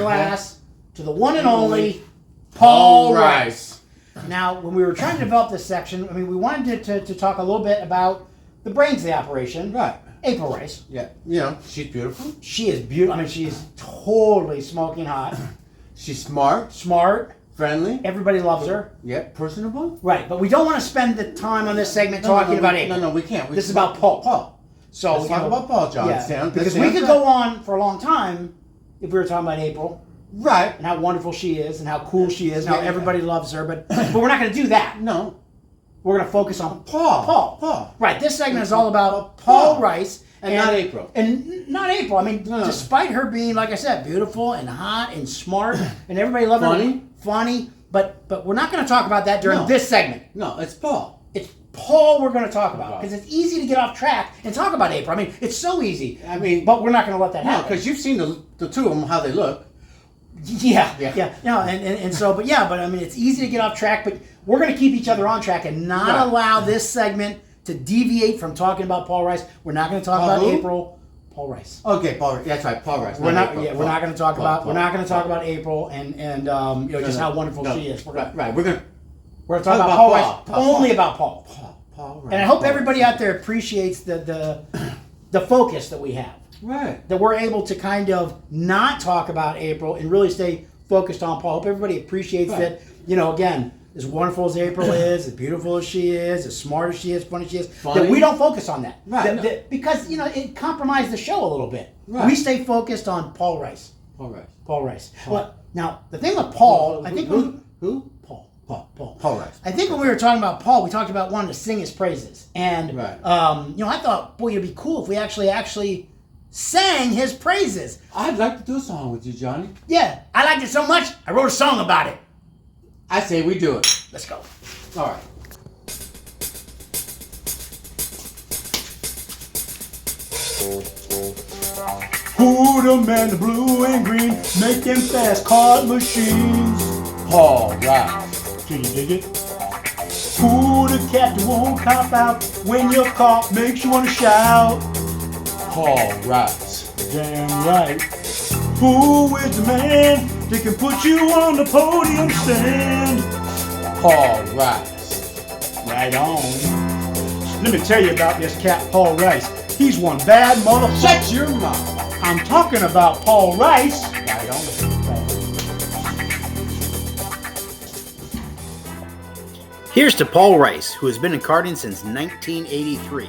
glass to the one and only Paul Rice. Now, when we were trying to develop this section, I mean, we wanted to talk a little bit about the brains of the operation. Right. April Rice. Yeah. You know, she's beautiful. She is beautiful. I mean, she's totally smoking hot. She's smart. Smart. Friendly. Everybody loves her. Yeah. Personable. Right. But we don't want to spend the time on this segment talking about April. No, we can't. This is about Paul. So let's talk about Paul, John. Yeah, because we could go on for a long time if we were talking about April. Right. And how wonderful she is and how cool she is and how everybody loves her. But we're not going to do that. No. We're going to focus on Paul. Right. This segment is all about Paul Rice. And not April. And not April. I mean, despite her being, like I said, beautiful and hot and smart and everybody loving her. Funny. But we're not going to talk about that during this segment. No, it's Paul. It's Paul we're going to talk about. Because it's easy to get off track and talk about April. I mean, it's so easy. I mean, but we're not going to let that happen. No, because you've seen the two of them, how they look. Yeah. No, and so, but I mean, it's easy to get off track, but we're going to keep each other on track and not allow this segment to deviate from talking about Paul Rice. We're not going to talk about April. Paul Rice. Okay, Paul Rice. That's right, Paul Rice. We're not going to talk about. We're not going to talk about April and just how wonderful she is. We're going to talk about Paul Rice. Only about Paul. Paul Rice. And I hope everybody out there appreciates the focus that we have. Right. That we're able to kind of not talk about April and really stay focused on Paul. Hope everybody appreciates that. Again, as wonderful as April is, as beautiful as she is, as smart as she is, funny she is, that we don't focus on that. Right. Because, it compromised the show a little bit. Right. We stay focused on Paul Rice. Paul Rice. Well, now, the thing with Paul, I think... Who? Paul Rice. I think when we were talking about Paul, we talked about wanting to sing his praises. And, I thought, boy, it'd be cool if we actually sang his praises. I'd like to do a song with you, Johnny. Yeah, I liked it so much, I wrote a song about it. I say we do it. Let's go. All right. Who the man, the blue and green, making fast card machines? Paul Rice. Can you dig it? Who the cat that won't cop out when you're caught makes you want to shout? Paul Rice. Damn right. Who is the man that can put you on the podium stand? Paul Rice. Right on. Let me tell you about this cat, Paul Rice. He's one bad motherfucker. Shut your mouth. I'm talking about Paul Rice. Right on. Here's to Paul Rice, who has been in karting since 1983.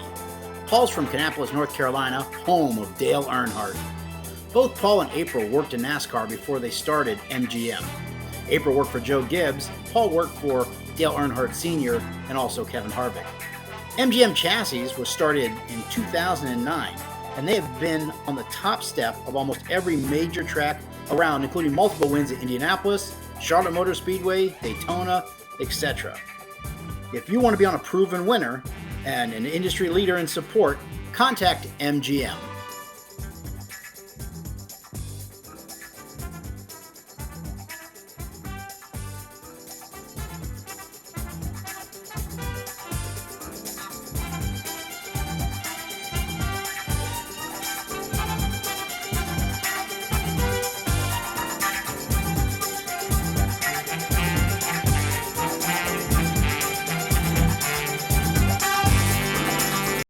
Paul's from Kannapolis, North Carolina, home of Dale Earnhardt. Both Paul and April worked in NASCAR before they started MGM. April worked for Joe Gibbs, Paul worked for Dale Earnhardt Sr. and also Kevin Harvick. MGM Chassis was started in 2009, and they have been on the top step of almost every major track around, including multiple wins at Indianapolis, Charlotte Motor Speedway, Daytona, etc. If you want to be on a proven winner and an industry leader in support, contact MGM.